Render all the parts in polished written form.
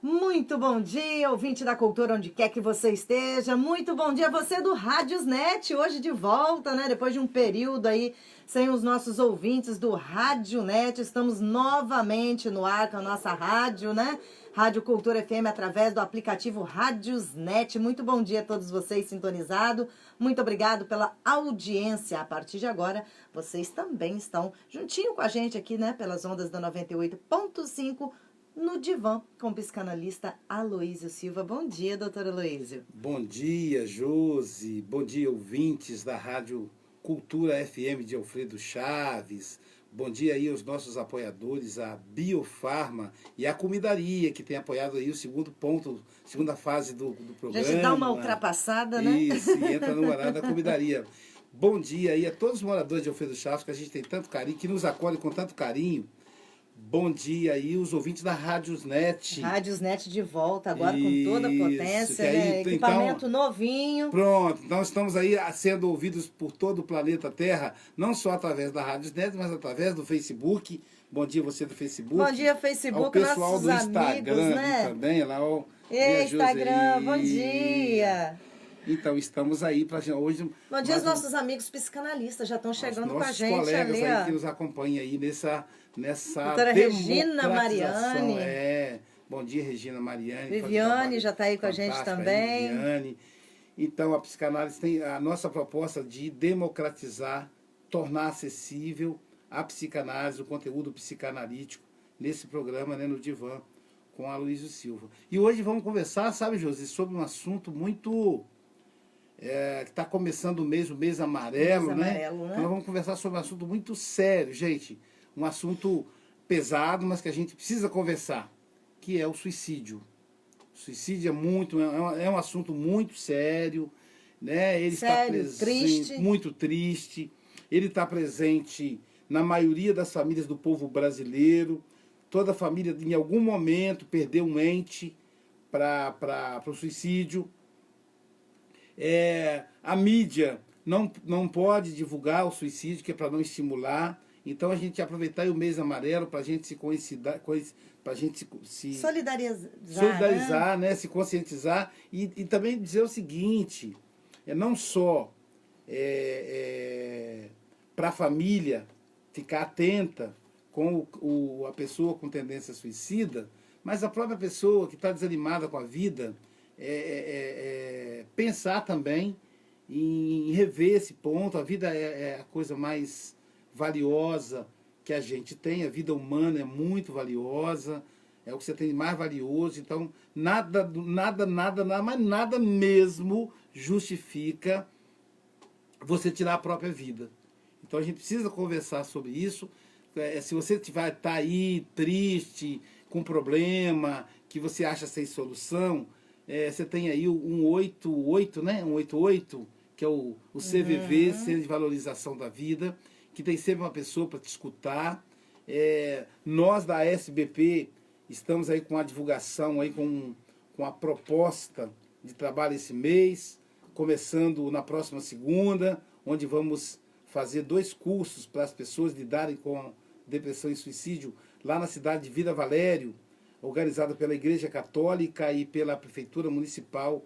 Muito bom dia, ouvinte da cultura, onde quer que você esteja. Muito bom dia a você do Rádiosnet, hoje de volta, né? Depois de um período aí sem os nossos ouvintes do Rádiosnet, estamos novamente no ar com a nossa rádio, né? Rádio Cultura FM através do aplicativo Rádiosnet. Muito bom dia a todos vocês sintonizados. Muito obrigado pela audiência. A partir de agora, vocês também estão juntinho com a gente aqui, né? Pelas ondas da 98.5 no Divã, com o psicanalista Aloísio Silva. Bom dia, doutor Aloísio. Bom dia, Josi. Bom dia, ouvintes da Rádio Cultura FM de Alfredo Chaves. Bom dia aí aos nossos apoiadores, a Biofarma e a Comidaria, que tem apoiado aí o segundo ponto, segunda fase do programa. A gente dá uma ultrapassada, né? Isso, e entra no horário da Comidaria. Bom dia aí a todos os moradores de Alfredo Chaves, que a gente tem tanto carinho, que nos acolhe com tanto carinho. Bom dia aí, os ouvintes da Rádiosnet. Rádiosnet de volta, agora com toda a potência, aí, né? Equipamento então, novinho. Pronto, nós estamos aí sendo ouvidos por todo o planeta Terra, não só através da Rádiosnet, mas através do Facebook. Bom dia você do Facebook. Bom dia, Facebook, ao pessoal nossos do Instagram amigos, né? também, lá o Instagram, bom dia. Então, estamos aí para hoje. Bom dia, os nossos amigos psicanalistas já estão chegando com a gente. Nossos colegas ali, aí que nos acompanham aí nessa doutora Regina Mariani. Bom dia, Regina Mariani. Viviane já está aí com a gente também. Viviane. Então, a psicanálise tem a nossa proposta de democratizar, tornar acessível a psicanálise, o conteúdo psicanalítico nesse programa, né, no Divã, com a Aloísio Silva. E hoje vamos conversar, sabe, Josi, sobre um assunto muito... que está começando o mês amarelo, né? Então, nós vamos conversar sobre um assunto muito sério, gente. Um assunto pesado, mas que a gente precisa conversar, que é o suicídio. O suicídio é um assunto muito sério, né? Ele está presente, triste. Muito triste. Ele está presente na maioria das famílias do povo brasileiro. Toda família, em algum momento, perdeu um ente para o suicídio. A mídia não pode divulgar o suicídio, que é para não estimular. Então a gente aproveitar o mês amarelo para a gente se solidarizar, né? Se conscientizar e também dizer o seguinte, não só para a família ficar atenta com a pessoa com tendência suicida, mas a própria pessoa que está desanimada com a vida, pensar também em rever esse ponto. A vida é a coisa mais valiosa que a gente tem, a vida humana é muito valiosa, é o que você tem de mais valioso. Então nada, mas nada mesmo justifica você tirar a própria vida. Então a gente precisa conversar sobre isso. Se você vai estar aí triste, com problema, que você acha sem solução, você tem aí o 188, né? 188, que é o CVV, Centro de Valorização da Vida, que tem sempre uma pessoa para te escutar. Nós da SBP estamos aí com a divulgação, aí com a proposta de trabalho esse mês, começando na próxima segunda, onde vamos fazer 2 cursos para as pessoas lidarem com depressão e suicídio, lá na cidade de Vila Valério, organizado pela Igreja Católica e pela Prefeitura Municipal,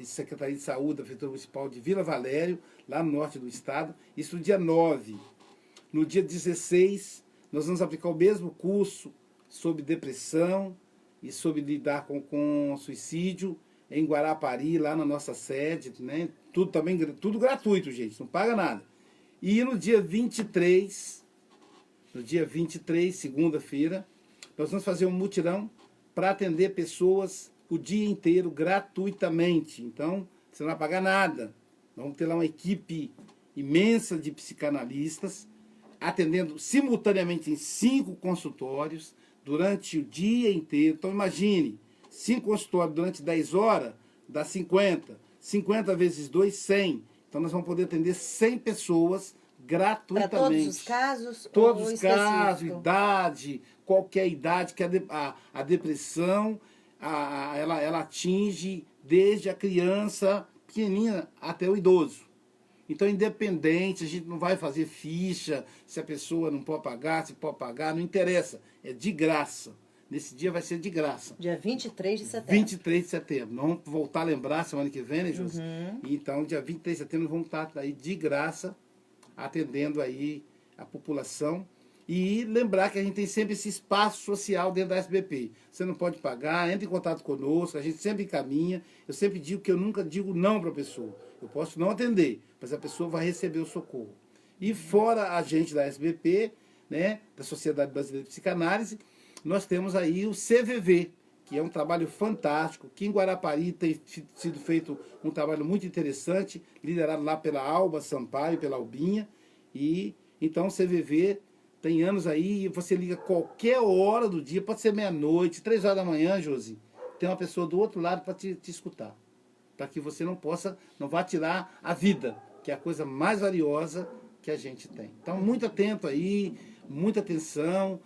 Secretaria de Saúde da Prefeitura Municipal de Vila Valério, lá no norte do estado. Isso no dia 9. No dia 16, nós vamos aplicar o mesmo curso sobre depressão e sobre lidar com suicídio em Guarapari, lá na nossa sede, né? Tudo gratuito, gente, não paga nada. E no dia 23, segunda-feira, nós vamos fazer um mutirão para atender pessoas o dia inteiro, gratuitamente. Então, você não vai pagar nada. Vamos ter lá uma equipe imensa de psicanalistas, atendendo simultaneamente em 5 consultórios, durante o dia inteiro. Então, imagine, 5 consultórios durante 10 horas, dá 50. 50 vezes 2, 100. Então, nós vamos poder atender 100 pessoas gratuitamente. Para todos os casos? Todos os casos, idade, qualquer idade, que a depressão, ela atinge desde a criança pequenininha até o idoso. Então, independente, a gente não vai fazer ficha, se a pessoa não pode pagar, se pode pagar, não interessa, é de graça. nesse dia vai ser de graça. Dia 23 de setembro. 23 de setembro. Nós vamos voltar a lembrar semana que vem, né, Josi? Então, dia 23 de setembro, vamos estar aí de graça, atendendo aí a população. E lembrar que a gente tem sempre esse espaço social dentro da SBP. Você não pode pagar, entre em contato conosco, a gente sempre encaminha. Eu sempre digo que eu nunca digo não para a pessoa. Eu posso não atender, mas a pessoa vai receber o socorro. E fora a gente da SBP, né, da Sociedade Brasileira de Psicanálise, nós temos aí o CVV, que é um trabalho fantástico, que em Guarapari tem sido feito um trabalho muito interessante, liderado lá pela Alba Sampaio, pela Albinha. E então o CVV tem anos aí, você liga qualquer hora do dia, pode ser meia-noite, 3 horas da manhã, Josi, tem uma pessoa do outro lado para te escutar. Para que você não vá tirar a vida, que é a coisa mais valiosa que a gente tem. Então, muito atento aí, muita atenção.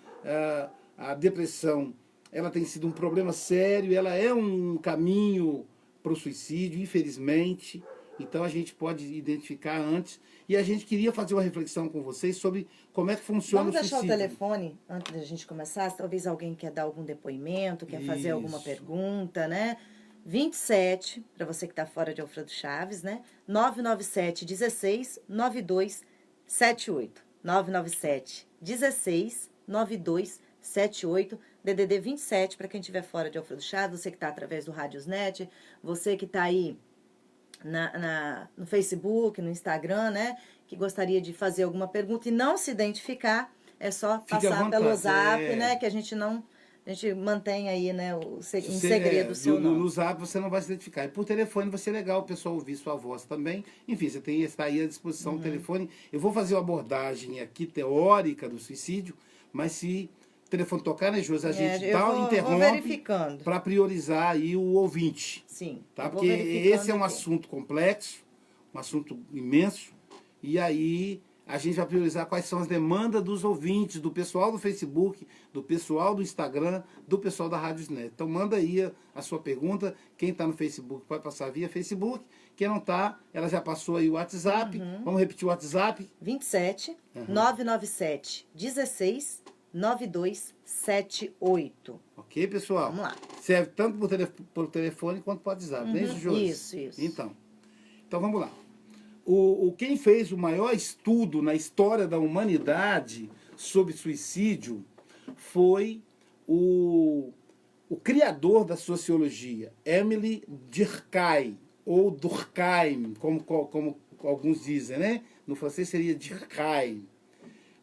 A depressão, ela tem sido um problema sério, ela é um caminho para o suicídio, infelizmente. Então, a gente pode identificar antes. E a gente queria fazer uma reflexão com vocês sobre como é que funciona o suicídio. Vamos deixar o telefone, antes da gente começar, talvez alguém quer dar algum depoimento, quer fazer alguma pergunta, né? 27, para você que está fora de Alfredo Chaves, né? 997 16 92 78. 997 16 92 78. DDD 27, para quem estiver fora de Alfredo Chaves, você que está através do Rádiosnet, você que está aí no Facebook, no Instagram, né? Que gostaria de fazer alguma pergunta e não se identificar, é só passar pelo Zap, né? Que a gente mantém aí, né, em segredo o seu nome. No Zap você não vai se identificar. E por telefone vai ser legal o pessoal ouvir sua voz também. Enfim, você está aí à disposição do telefone. Eu vou fazer uma abordagem aqui teórica do suicídio, mas se o telefone tocar, né, Josi, a gente interrompe para priorizar aí o ouvinte. Sim. Tá? Porque esse é um assunto complexo, um assunto imenso, e aí a gente vai priorizar quais são as demandas dos ouvintes, do pessoal do Facebook, do pessoal do Instagram, do pessoal da Rádiosnet. Então manda aí a sua pergunta. Quem está no Facebook pode passar via Facebook. Quem não está, ela já passou aí o WhatsApp. Vamos repetir o WhatsApp. 27 997 16 9278. Ok, pessoal? Vamos lá. Serve tanto por telefone quanto por WhatsApp. Não é isso, Josi? Isso. Então vamos lá. Quem fez o maior estudo na história da humanidade sobre suicídio foi o criador da sociologia, Émile Durkheim, ou Durkheim, como alguns dizem, né? No francês seria Durkheim.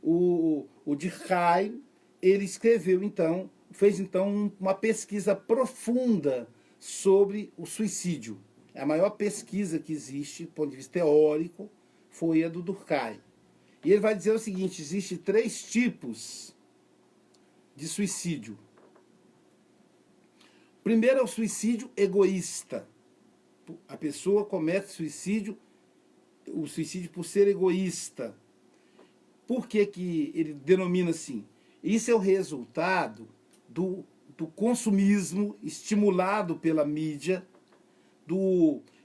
O Durkheim, ele escreveu fez uma pesquisa profunda sobre o suicídio. A maior pesquisa que existe, do ponto de vista teórico, foi a do Durkheim. E ele vai dizer o seguinte: existem 3 tipos de suicídio. Primeiro é o suicídio egoísta. A pessoa comete o suicídio por ser egoísta. Por que ele denomina assim? Isso é o resultado do consumismo estimulado pela mídia,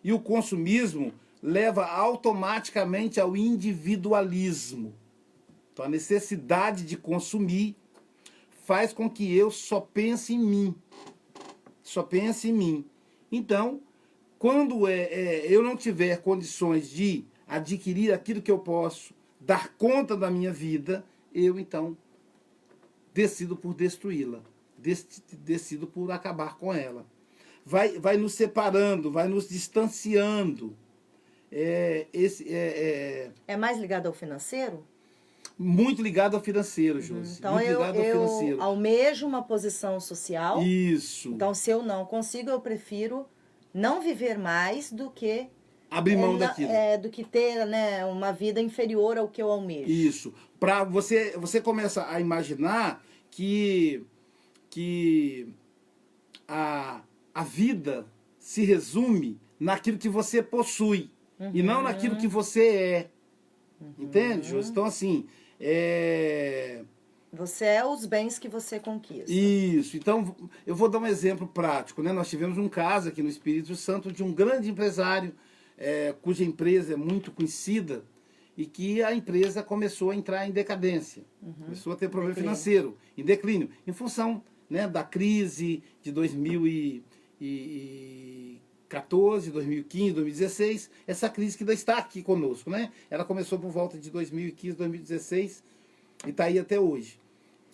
e o consumismo leva automaticamente ao individualismo. Então a necessidade de consumir faz com que eu só pense em mim. Só pense em mim. Então, quando eu não tiver condições de adquirir aquilo que eu posso dar conta da minha vida, eu então decido por destruí-la. Decido por acabar com ela. Vai nos separando, vai nos distanciando. É mais ligado ao financeiro? Muito ligado ao financeiro, Josi. Então muito ligado ao financeiro. Almejo uma posição social. Isso. Então, se eu não consigo, eu prefiro não viver mais do que abrir mão daquilo. Do que ter, né, uma vida inferior ao que eu almejo. Isso. Para você começa a imaginar que a vida se resume naquilo que você possui e não naquilo que você é. Entende, Josi? Então, assim, Você é os bens que você conquista. Isso. Então, eu vou dar um exemplo prático, né? Nós tivemos um caso aqui no Espírito Santo de um grande empresário cuja empresa é muito conhecida e que a empresa começou a entrar em decadência. Começou a ter problema financeiro, em declínio, em função né, da crise de 2014, 2015, 2016, essa crise que ainda está aqui conosco, né? Ela começou por volta de 2015, 2016 e está aí até hoje.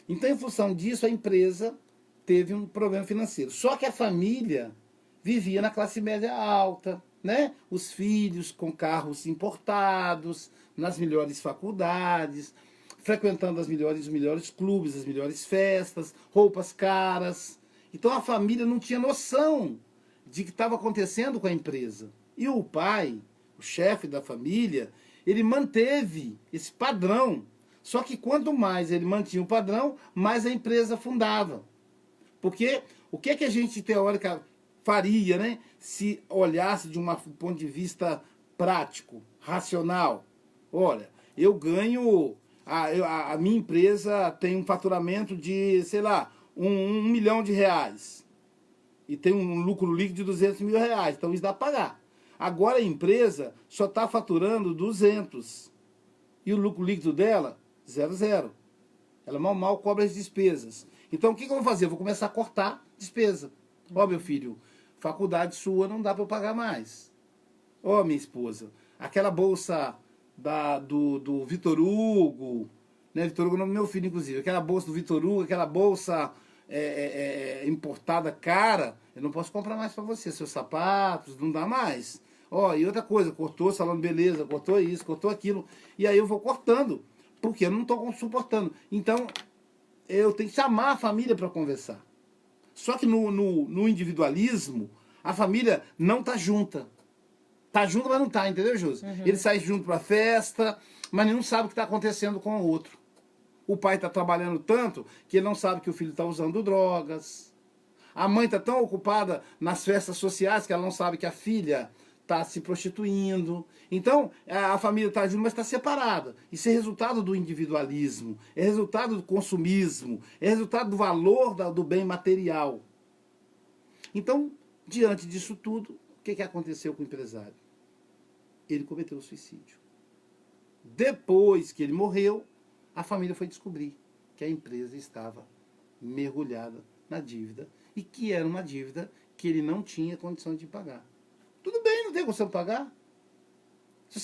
Então, em função disso, a empresa teve um problema financeiro. Só que a família vivia na classe média alta, né? Os filhos com carros importados, nas melhores faculdades, frequentando os melhores clubes, as melhores festas, roupas caras. Então a família não tinha noção de que estava acontecendo com a empresa. E o pai, o chefe da família, ele manteve esse padrão. Só que quanto mais ele mantinha o padrão, mais a empresa afundava. Porque o que é que a gente, teórica, faria, né, se olhasse de um ponto de vista prático, racional? Olha, eu ganho... A minha empresa tem um faturamento de, sei lá, R$1 milhão. E tem um lucro líquido de R$200 mil. Então isso dá para pagar. Agora a empresa só está faturando 200. E o lucro líquido dela, 0. Ela mal cobra as despesas. Então o que eu vou fazer? Eu vou começar a cortar despesa. Ó, meu filho, faculdade sua não dá para eu pagar mais. Ó, minha esposa, aquela bolsa... do Vitor Hugo, né? Vitor Hugo é o nome do meu filho, inclusive. Aquela bolsa do Vitor Hugo, aquela bolsa importada cara, eu não posso comprar mais para você. Seus sapatos, não dá mais. Ó, e outra coisa, cortou o salão de beleza, cortou isso, cortou aquilo. E aí eu vou cortando, porque eu não estou suportando. Então, eu tenho que chamar a família para conversar. Só que no individualismo, a família não está junta. Tá junto, mas não tá, entendeu, Josi? Ele sai junto pra festa, mas não sabe o que está acontecendo com o outro. O pai está trabalhando tanto que ele não sabe que o filho está usando drogas. A mãe está tão ocupada nas festas sociais que ela não sabe que a filha está se prostituindo. Então, a família está junto, mas está separada. Isso é resultado do individualismo, é resultado do consumismo, é resultado do valor do bem material. Então, diante disso tudo, o que aconteceu com o empresário? Ele cometeu suicídio. Depois que ele morreu, a família foi descobrir que a empresa estava mergulhada na dívida e que era uma dívida que ele não tinha condição de pagar. Tudo bem, não tem condição de pagar. Se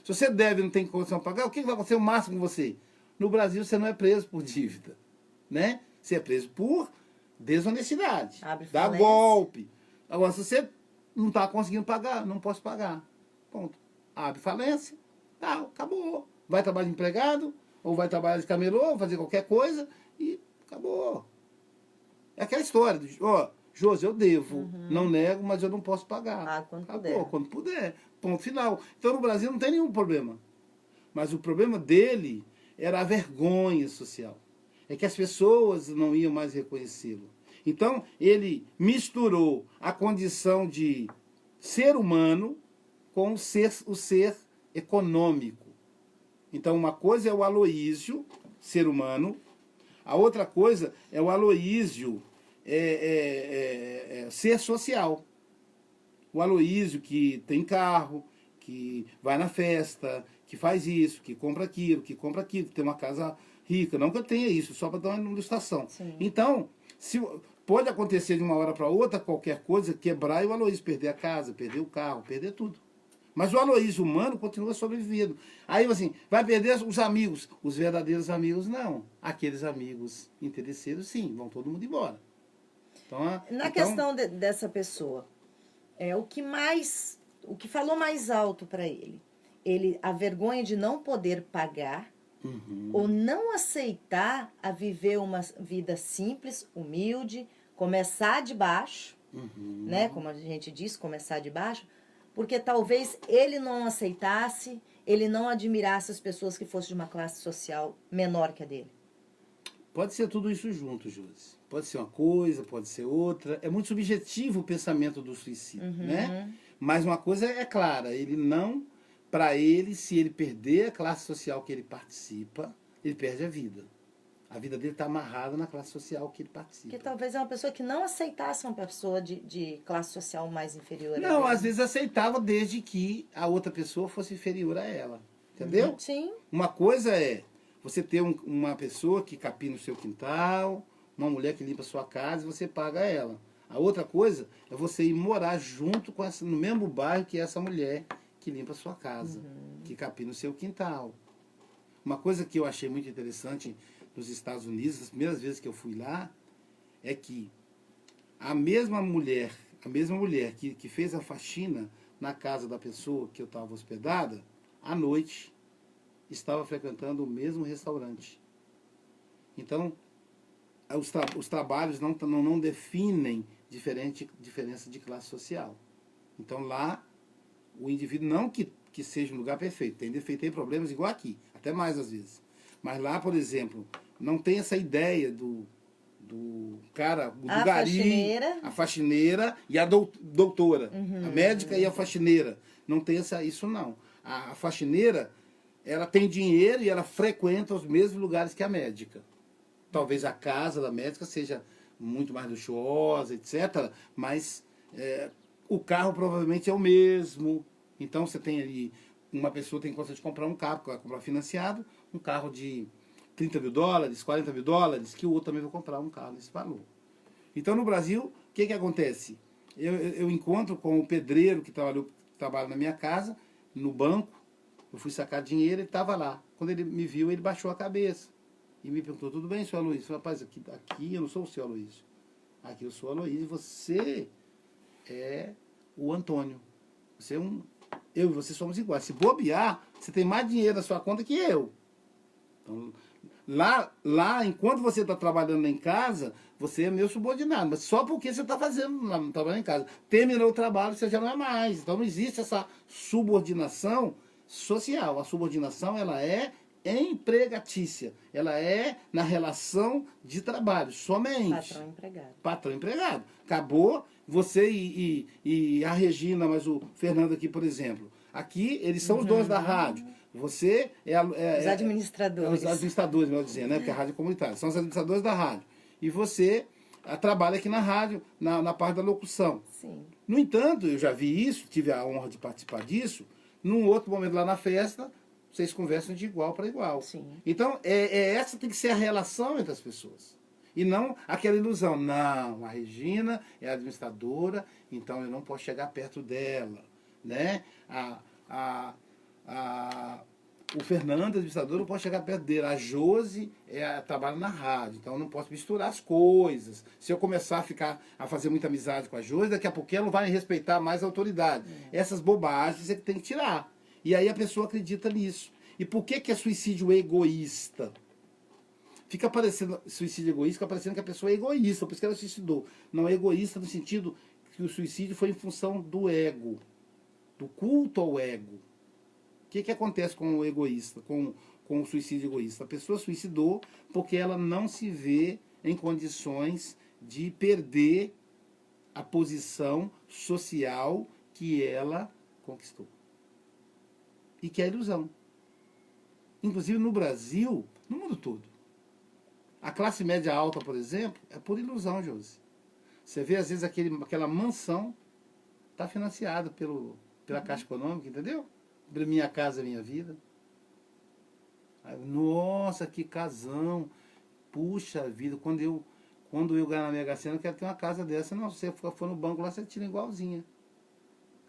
você deve e não tem condição de pagar, o que vai acontecer o máximo com você? No Brasil, você não é preso por dívida, né? Você é preso por desonestidade, dá golpe. Agora, se você não está conseguindo pagar, não posso pagar. Ponto. Abre falência, tá, acabou. Vai trabalhar de empregado, ou vai trabalhar de camelô, fazer qualquer coisa, e acabou. É aquela história, ó, Josi, eu devo, não nego, mas eu não posso pagar. Quando acabou, puder. Quando puder. Ponto final. Então no Brasil não tem nenhum problema. Mas o problema dele era a vergonha social. É que as pessoas não iam mais reconhecê-lo. Então ele misturou a condição de ser humano com o ser econômico. Então uma coisa é o Aloísio, ser humano, a outra coisa é o Aloísio, ser social. O Aloísio que tem carro, que vai na festa, que faz isso, que compra aquilo, que tem uma casa rica. Não que eu tenha isso, só para dar uma ilustração. Sim. Então, pode acontecer de uma hora para outra qualquer coisa, quebrar e o Aloísio perder a casa, perder o carro, perder tudo. Mas o Aloísio humano continua sobrevivendo. Aí, assim, vai perder os amigos. Os verdadeiros amigos, não. Aqueles amigos interesseiros, sim, vão todo mundo embora. Na questão dessa pessoa, o que falou mais alto para ele? A vergonha de não poder pagar, ou não aceitar a viver uma vida simples, humilde, começar de baixo, né? Como a gente diz, começar de baixo, porque talvez ele não aceitasse, ele não admirasse as pessoas que fossem de uma classe social menor que a dele. Pode ser tudo isso junto, Josi. Pode ser uma coisa, pode ser outra. É muito subjetivo o pensamento do suicídio, né? Mas uma coisa é clara, para ele, se ele perder a classe social que ele participa, ele perde a vida. A vida dele está amarrada na classe social que ele participa. Porque talvez é uma pessoa que não aceitasse uma pessoa de classe social mais inferior. Não, às vezes aceitava desde que a outra pessoa fosse inferior a ela. Entendeu? Sim. Uma coisa é você ter uma pessoa que capina o seu quintal, uma mulher que limpa a sua casa e você paga ela. A outra coisa é você ir morar junto com essa, no mesmo bairro que essa mulher que limpa a sua casa, que capina o seu quintal. Uma coisa que eu achei muito interessante nos Estados Unidos, as primeiras vezes que eu fui lá, é que a mesma mulher que fez a faxina na casa da pessoa que eu estava hospedada, à noite, estava frequentando o mesmo restaurante. Então, os trabalhos não definem diferença de classe social. Então, lá, o indivíduo, não que seja um lugar perfeito, tem defeito, tem problemas igual aqui, até mais às vezes. Mas lá, por exemplo, não tem essa ideia do cara, do gari, a faxineira e a doutora, a médica e a faxineira. Não tem isso não. A faxineira, ela tem dinheiro e ela frequenta os mesmos lugares que a médica. Talvez a casa da médica seja muito mais luxuosa, etc. Mas o carro provavelmente é o mesmo. Então você tem ali, uma pessoa tem condição de comprar um carro, vai comprar financiado, um carro de $30 mil, $40 mil, que o outro também vai comprar um carro nesse valor. Então no Brasil, o que acontece? Eu encontro com o pedreiro que trabalha na minha casa, no banco, eu fui sacar dinheiro, ele estava lá. Quando ele me viu, ele baixou a cabeça e me perguntou: tudo bem, senhor Aloysio? Eu falei: rapaz, aqui eu não sou o senhor Aloysio. Aqui eu sou o Aloysio e você é o Antônio. Você é eu e você somos iguais. Se bobear, você tem mais dinheiro na sua conta que eu. Então, lá, enquanto você está trabalhando em casa, você é meu subordinado, mas só porque você está trabalhando em casa. Terminou o trabalho, você já não é mais. Então não existe essa subordinação social. A subordinação, ela é empregatícia. Ela é na relação de trabalho, somente. Patrão-empregado. Patrão-empregado. Acabou você e a Regina, mas o Fernando aqui, por exemplo. Aqui, eles são os donos da rádio. Você os administradores. Os administradores, melhor dizendo, né? Porque a rádio é comunitária. São os administradores da rádio. E você trabalha aqui na rádio, na parte da locução. Sim. No entanto, eu já vi isso, tive a honra de participar disso. Num outro momento lá na festa, vocês conversam de igual para igual. Sim. Então, essa tem que ser a relação entre as pessoas. E não aquela ilusão. Não, a Regina é administradora, então eu não posso chegar perto dela. Né? O Fernando, administrador, não pode chegar perto dele. A Josi trabalha na rádio, então eu não posso misturar as coisas. Se eu começar a fazer muita amizade com a Josi, daqui a pouco ela não vai respeitar mais a autoridade. Essas bobagens é que tem que tirar. E aí a pessoa acredita nisso. E por que é suicídio egoísta? Fica parecendo, suicídio egoísta, fica parecendo que a pessoa é egoísta, por isso que ela suicidou. Não é egoísta no sentido que o suicídio foi em função do ego, do culto ao ego. O que acontece com o egoísta, com o suicídio egoísta? A pessoa suicidou porque ela não se vê em condições de perder a posição social que ela conquistou. E que é ilusão. Inclusive no Brasil, no mundo todo. A classe média alta, por exemplo, é por ilusão, Josi. Você vê, às vezes, aquela mansão está financiada pela Caixa Econômica, entendeu? Minha Casa Minha Vida. Nossa, que casão. Puxa vida, quando eu ganhar na Mega Sena, eu quero ter uma casa dessa. Não, se você for no banco lá, você tira igualzinha.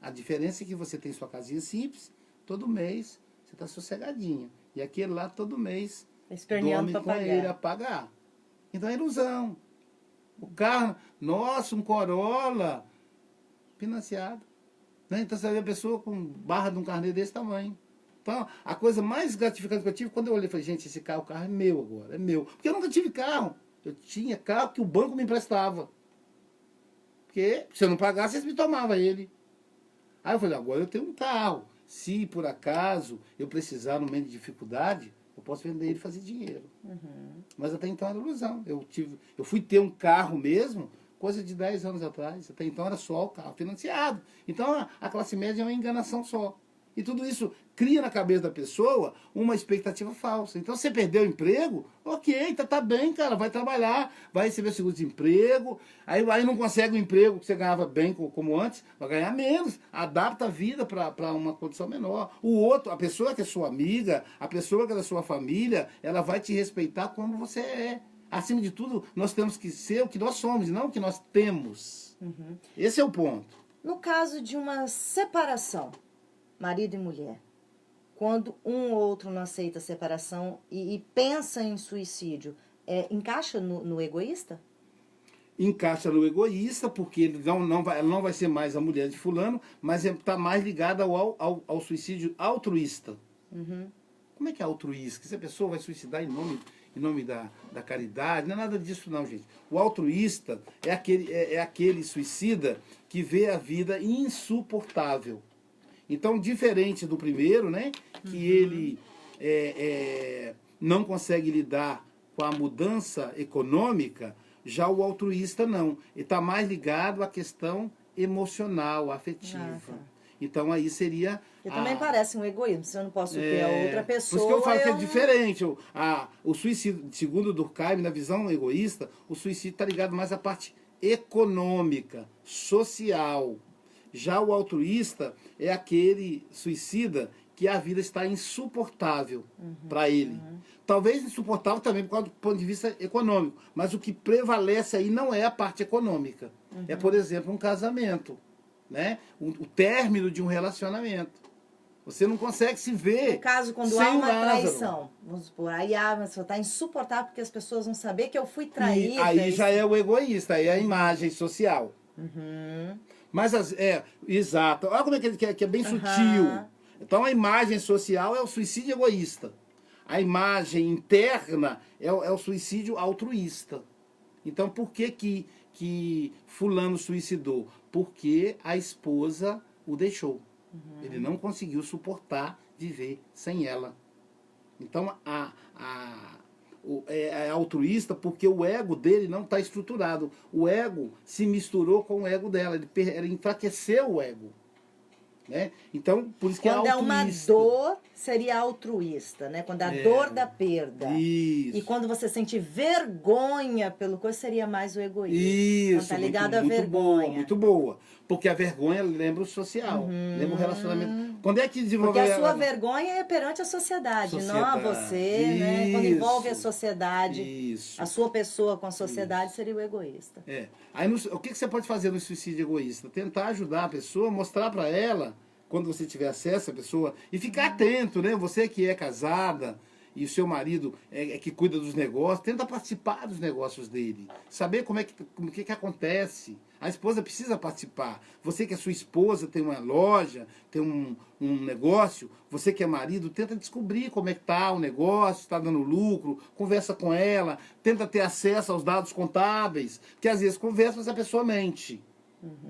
A diferença é que você tem sua casinha simples, todo mês você está sossegadinha. E aquele lá, todo mês, dorme com ele a pagar. Então é ilusão. O carro, nossa, um Corolla, financiado. Né? Então você vê a pessoa com barra de um carnê desse tamanho. Então, a coisa mais gratificante que eu tive, quando eu olhei, falei: gente, o carro é meu agora, é meu. Porque eu nunca tive carro. Eu tinha carro que o banco me emprestava. Porque se eu não pagasse, eles me tomavam ele. Aí eu falei: agora eu tenho um carro. Se por acaso eu precisar, no momento de dificuldade, eu posso vender ele e fazer dinheiro. Mas até então era ilusão. Eu fui ter um carro mesmo, coisa de 10 anos atrás. Até então era só o carro financiado. Então a classe média é uma enganação só. E tudo isso cria na cabeça da pessoa uma expectativa falsa. Então, você perdeu o emprego, ok, tá bem, cara, vai trabalhar, vai receber seguro-desemprego, aí não consegue o emprego que você ganhava bem como antes, vai ganhar menos, adapta a vida para uma condição menor. O outro, a pessoa que é sua amiga, a pessoa que é da sua família, ela vai te respeitar como você é. acima de tudo, nós temos que ser o que nós somos, e não o que nós temos. Esse é o ponto. No caso de uma separação, marido e mulher, quando um ou outro não aceita a separação e pensa em suicídio, encaixa no egoísta? Encaixa no egoísta, porque ele ela não vai ser mais a mulher de fulano, mas está mais ligada ao suicídio altruísta. Como é que é altruísta? Que se a pessoa vai suicidar em nome da caridade, não é nada disso não, gente. O altruísta é aquele suicida que vê a vida insuportável. Então, diferente do primeiro, né, que ele não consegue lidar com a mudança econômica, já o altruísta não. Ele está mais ligado à questão emocional, afetiva. Então aí seria... E também parece um egoísmo, se eu não posso ter a outra pessoa... Por isso que eu falo que é diferente. O suicídio, segundo Durkheim, na visão egoísta, o suicídio está ligado mais à parte econômica, social. Já o altruísta é aquele suicida que a vida está insuportável para ele. Talvez insuportável também por causa do ponto de vista econômico, mas o que prevalece aí não é a parte econômica. É, por exemplo, um casamento, né? O término de um relacionamento. Você não consegue se ver. No caso, quando há uma traição, vamos supor, aí a pessoa está insuportável porque as pessoas vão saber que eu fui traída. E aí já é o egoísta, aí é a imagem social. Mas, exato. Olha como é que é bem sutil. Então a imagem social é o suicídio egoísta. A imagem interna é o suicídio altruísta. Então por que fulano suicidou? Porque a esposa o deixou. Ele não conseguiu suportar viver sem ela. Então é altruísta porque o ego dele não está estruturado. O ego se misturou com o ego dela. Ele enfraqueceu o ego. Né? Então, por isso que quando é altruísta. Quando é uma dor, seria altruísta, né? Quando é a dor da perda. Isso. E quando você sente vergonha pelo coisa, seria mais o egoísmo. Isso. Quando tá ligado à muito vergonha. Boa, muito boa. Porque a vergonha lembra o social, lembra o relacionamento. Quando é que desenvolve... Porque a sua vergonha é perante a sociedade, não a você, né? Quando envolve a sociedade, a sua pessoa com a sociedade, seria o egoísta. Aí o que você pode fazer no suicídio egoísta? Tentar ajudar a pessoa, mostrar para ela, quando você tiver acesso à pessoa, e ficar atento, né? Você que é casada e o seu marido é que cuida dos negócios, tenta participar dos negócios dele, saber como é que acontece. A esposa precisa participar. Você que é sua esposa, tem uma loja, tem um negócio, você que é marido, tenta descobrir como é que está o negócio, está dando lucro, conversa com ela, tenta ter acesso aos dados contábeis, porque às vezes conversa, mas a pessoa mente.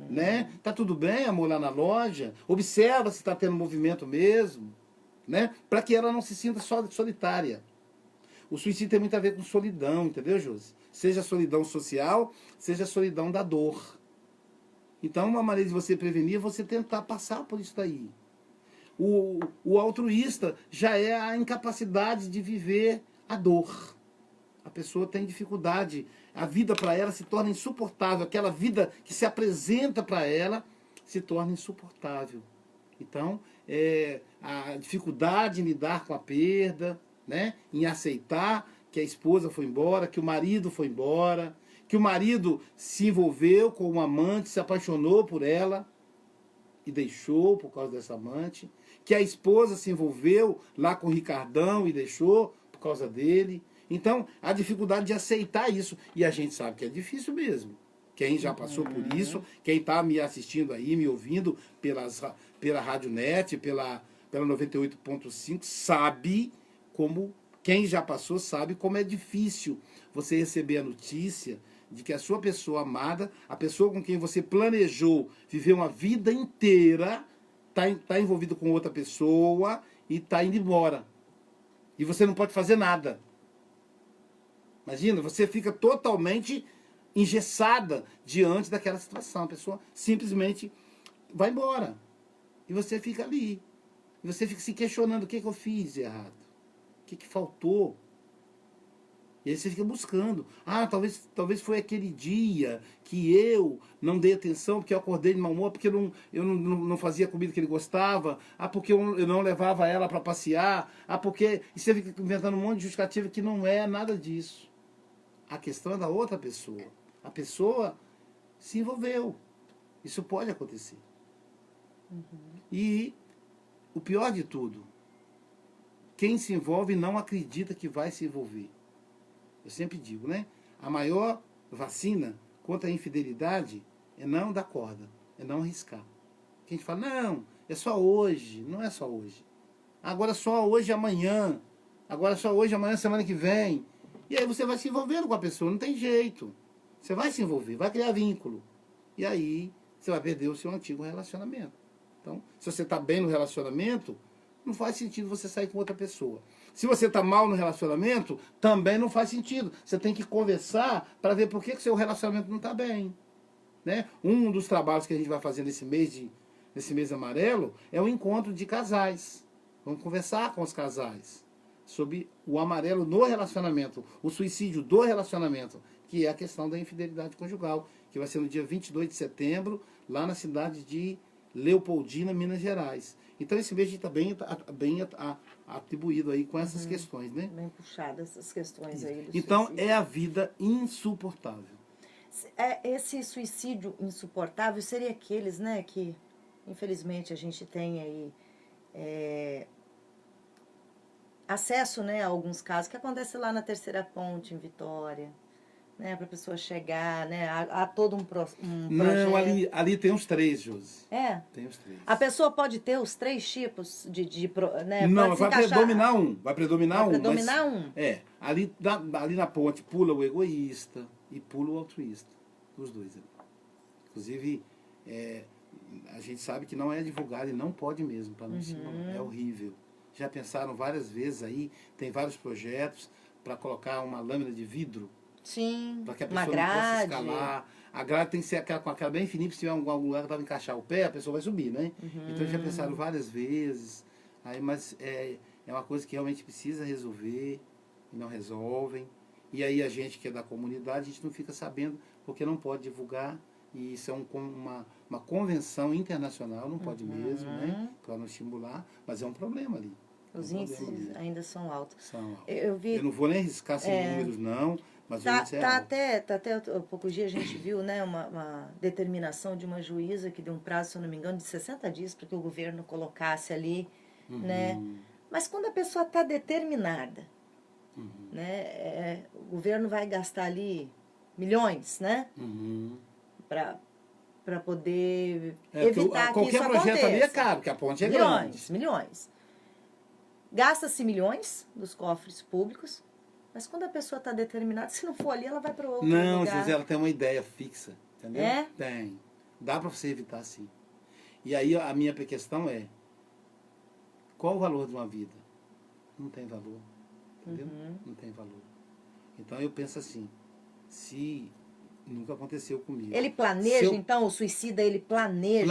Né? Tá tudo bem, amor, lá na loja? Observa se está tendo movimento mesmo, né? Para que ela não se sinta solitária. O suicídio tem muito a ver com solidão, entendeu, Josi? Seja solidão social, seja solidão da dor. Então, uma maneira de você prevenir é você tentar passar por isso daí. O altruísta já é a incapacidade de viver a dor. A pessoa tem dificuldade. A vida para ela se torna insuportável. Aquela vida que se apresenta para ela se torna insuportável. Então, a dificuldade em lidar com a perda, né? Em aceitar que a esposa foi embora, que o marido foi embora, que o marido se envolveu com uma amante, se apaixonou por ela e deixou por causa dessa amante, que a esposa se envolveu lá com o Ricardão e deixou por causa dele. Então, a dificuldade de aceitar isso. E a gente sabe que é difícil mesmo. Quem já passou por isso, quem está me assistindo aí, me ouvindo pela Rádio Net, pela 98.5, sabe como, quem já passou sabe como é difícil você receber a notícia de que a sua pessoa amada, a pessoa com quem você planejou viver uma vida inteira, está envolvido com outra pessoa e está indo embora. E você não pode fazer nada. Imagina, você fica totalmente engessada diante daquela situação. A pessoa simplesmente vai embora. E você fica ali. E você fica se questionando: o que eu fiz de errado? O que faltou? E aí você fica buscando. Talvez foi aquele dia que eu não dei atenção, porque eu acordei de mau humor, porque eu não fazia a comida que ele gostava, porque eu não levava ela para passear, porque... E você fica inventando um monte de justificativa que não é nada disso. A questão é da outra pessoa. A pessoa se envolveu. Isso pode acontecer. E o pior de tudo, quem se envolve não acredita que vai se envolver. Eu sempre digo, né? A maior vacina contra a infidelidade é não dar corda, é não arriscar. Que a gente fala, não, é só hoje. Não é só hoje. Agora é só hoje e amanhã. Agora é só hoje, amanhã, semana que vem. E aí você vai se envolvendo com a pessoa, não tem jeito. Você vai se envolver, vai criar vínculo. E aí você vai perder o seu antigo relacionamento. Então, se você está bem no relacionamento, não faz sentido você sair com outra pessoa. Se você está mal no relacionamento, também não faz sentido. Você tem que conversar para ver por que o seu relacionamento não está bem. Né? Um dos trabalhos que a gente vai fazer nesse mês amarelo é o encontro de casais. Vamos conversar com os casais sobre o amarelo no relacionamento, o suicídio do relacionamento, que é a questão da infidelidade conjugal, que vai ser no dia 22 de setembro, lá na cidade de Leopoldina, Minas Gerais. Então esse mês a gente está bem atribuído aí com essas questões, né? Bem puxadas essas questões aí. Então é a vida insuportável. Esse suicídio insuportável seria aqueles, né, que infelizmente a gente tem aí acesso, né, a alguns casos que acontece lá na Terceira Ponte, em Vitória, né, para a pessoa chegar, né, há todo um projeto. Não, ali tem os 3, Josi. É? Tem os 3. A pessoa pode ter os 3 tipos né? Não, vai predominar um. Vai predominar um. Ali na ponte pula o egoísta e pula o altruísta. Os dois. Inclusive, a gente sabe que não é divulgado e não pode mesmo, para não se é horrível. Já pensaram várias vezes aí, tem vários projetos para colocar uma lâmina de vidro. Sim, para que a pessoa não possa escalar. A grade tem que ser com aquela bem fininha, se tiver algum lugar que dá para encaixar o pé, a pessoa vai subir, né? Então já pensaram várias vezes. Aí, mas é uma coisa que realmente precisa resolver e não resolvem. E aí a gente que é da comunidade, a gente não fica sabendo porque não pode divulgar. E isso é uma convenção internacional, não pode mesmo, né? Para não estimular, mas é um problema ali. Os índices ainda são altos. São altos. Eu não vou nem arriscar sem números, não. Mas até há poucos dias a gente viu, né, uma determinação de uma juíza que deu um prazo, se eu não me engano, de 60 dias para que o governo colocasse ali, né? Mas quando a pessoa está determinada, né, o governo vai gastar ali milhões, né? Para poder evitar que isso aconteça. Qualquer projeto ali é caro, porque a ponte é grande. Milhões. Gasta-se milhões dos cofres públicos. Mas quando a pessoa está determinada, se não for ali, ela vai para outro lugar. Não, José, ela tem uma ideia fixa, entendeu? É? Tem. Dá para você evitar, sim. E aí a minha questão é, qual o valor de uma vida? Não tem valor, entendeu? Não tem valor. Então eu penso assim, se nunca aconteceu comigo. Ele planeja, então, o suicida, ele planeja?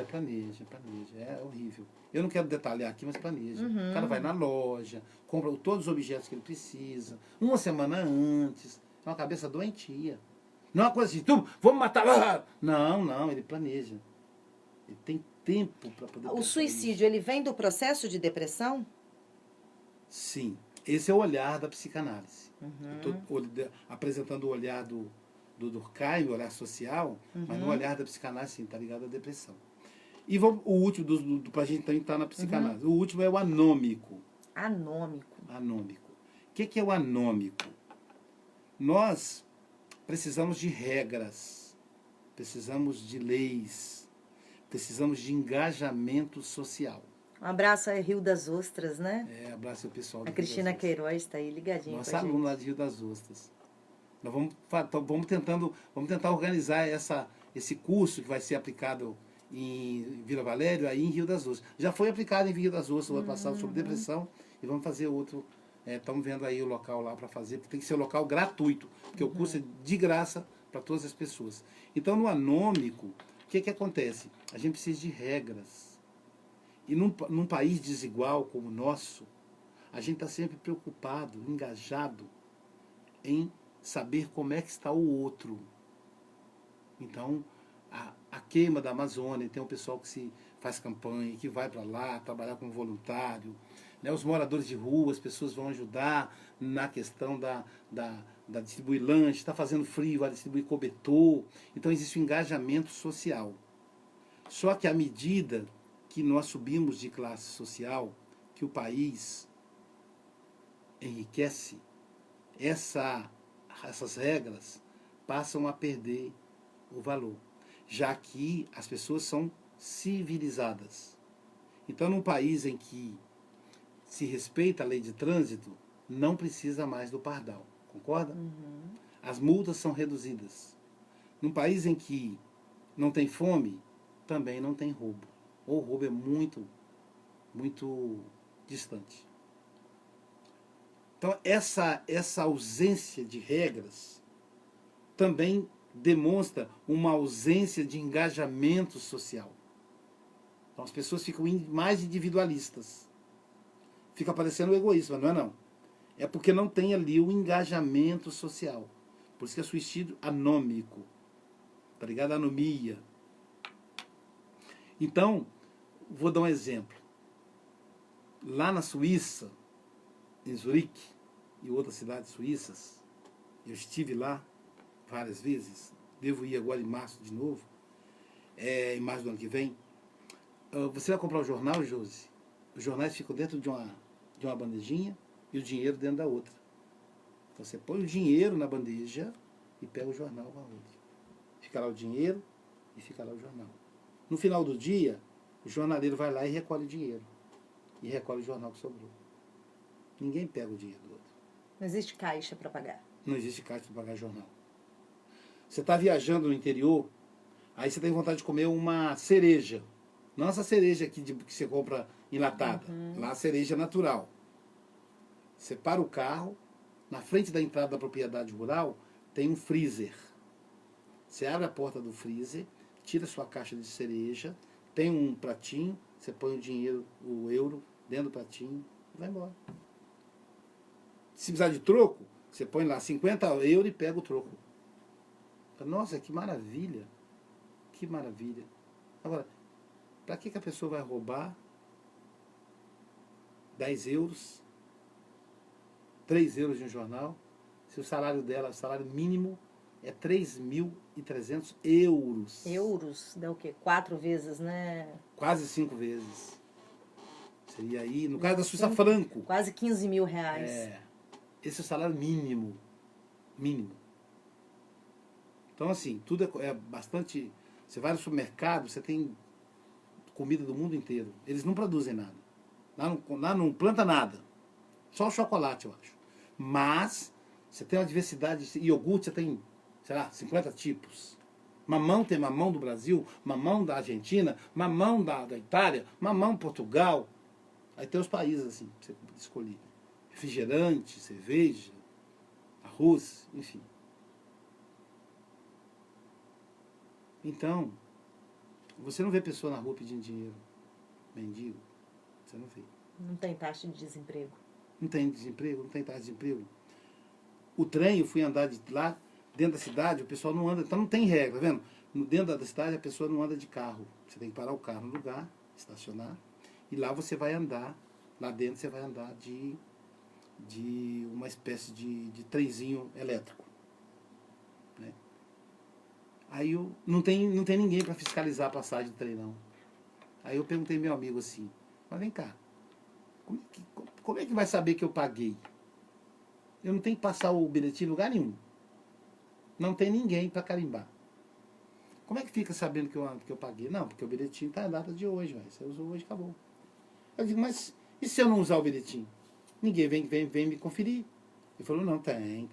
Planeja. É horrível. Eu não quero detalhar aqui, mas planeja. O cara vai na loja, compra todos os objetos que ele precisa, uma semana antes. É uma cabeça doentia. Não é uma coisa assim, vamos matar. Não, ele planeja. Ele tem tempo para poder... O suicídio, ele vem do processo de depressão? Sim. Esse é o olhar da psicanálise. Eu estou apresentando o olhar do Durkheim, o olhar social, mas no olhar da psicanálise, sim, está ligado à depressão. E o último, para a gente também estar na psicanálise, o último é o anômico. Anômico. O que é o anômico? Nós precisamos de regras, precisamos de leis, precisamos de engajamento social. Um abraço aí, Rio das Ostras, né? Abraço ao pessoal do A Cristina Queiroz está aí ligadinha. Nossa aluna lá de Rio das Ostras. Nós vamos tentar organizar esse curso que vai ser aplicado em Vila Valério, aí em Rio das Ostras. Já foi aplicado em Rio das Ostras o ano passado sobre depressão, e vamos fazer outro. Estamos vendo aí o local lá para fazer, porque tem que ser um local gratuito, porque o curso é de graça para todas as pessoas. Então, no anômico, o que acontece? A gente precisa de regras. E num país desigual como o nosso, a gente está sempre preocupado, engajado em saber como é que está o outro. Então, a queima da Amazônia, tem um pessoal que se faz campanha, que vai para lá trabalhar como voluntário. Né? Os moradores de rua, as pessoas vão ajudar na questão vai distribuir lanche, está fazendo frio, vai distribuir cobertor. Então existe um engajamento social. Só que à medida que nós subimos de classe social, que o país enriquece, essas regras passam a perder o valor, já que as pessoas são civilizadas. Então, num país em que se respeita a lei de trânsito, não precisa mais do pardal, concorda? As multas são reduzidas. Num país em que não tem fome, também não tem roubo. Ou o roubo é muito, muito distante. Então, essa ausência de regras também demonstra uma ausência de engajamento social. Então, as pessoas ficam mais individualistas. Fica parecendo egoísta, mas não é não. É porque não tem ali o engajamento social. Por isso que é suicídio anômico. Tá ligado? Anomia. Então, vou dar um exemplo. Lá na Suíça, em Zurique e outras cidades suíças, eu estive lá várias vezes, devo ir agora em março de novo, em março do ano que vem. Você vai comprar o jornal, Josi? Os jornais ficam dentro de uma bandejinha e o dinheiro dentro da outra. Então você põe o dinheiro na bandeja e pega o jornal com a outra. Fica lá o dinheiro e fica lá o jornal. No final do dia, o jornaleiro vai lá e recolhe o dinheiro. E recolhe o jornal que sobrou. Ninguém pega o dinheiro do outro. Não existe caixa para pagar. Não existe caixa para pagar jornal. Você está viajando no interior, aí você tem vontade de comer uma cereja. Não essa cereja aqui que você compra enlatada. Lá a cereja natural. Você para o carro, na frente da entrada da propriedade rural, tem um freezer. Você abre a porta do freezer, tira sua caixa de cereja, tem um pratinho, você põe o dinheiro, o euro, dentro do pratinho e vai embora. Se precisar de troco, você põe lá 50 euros e pega o troco. Nossa, que maravilha. Que maravilha. Agora, para que a pessoa vai roubar 10 euros, 3 euros de um jornal, se o salário dela, o salário mínimo, é 3.300 euros. Euros? Dá o quê? 4 vezes, né? Quase 5 vezes. Seria aí, no caso da Suíça franco. Quase 15 mil reais. Esse é o salário mínimo. Mínimo. Então, assim, tudo é bastante... Você vai no supermercado, você tem comida do mundo inteiro. Eles não produzem nada. Lá não planta nada. Só o chocolate, eu acho. Mas, você tem uma diversidade de iogurte, você tem, sei lá, 50 tipos. Mamão, tem mamão do Brasil, mamão da Argentina, mamão da Itália, mamão Portugal. Aí tem os países, assim, pra você escolher. Refrigerante, cerveja, arroz, enfim. Então, você não vê pessoa na rua pedindo dinheiro. Mendigo. Você não vê. Não tem taxa de desemprego. Não tem desemprego, não tem taxa de desemprego. O trem, eu fui andar lá, dentro da cidade, o pessoal não anda, então não tem regra, tá vendo? Dentro da cidade a pessoa não anda de carro. Você tem que parar o carro no lugar, estacionar, e lá você vai andar, lá dentro você vai andar de uma espécie de trenzinho elétrico. Né? Aí não tem ninguém para fiscalizar a passagem do trem, não. Aí eu perguntei ao meu amigo assim, mas vem cá, como é que vai saber que eu paguei? Eu não tenho que passar o bilhetinho em lugar nenhum. Não tem ninguém para carimbar. Como é que fica sabendo que eu paguei? Não, porque o bilhetinho está na data de hoje, véio. Você usou hoje, acabou. Eu digo, mas e se eu não usar o bilhetinho? Ninguém vem me conferir. Ele falou, não, tem.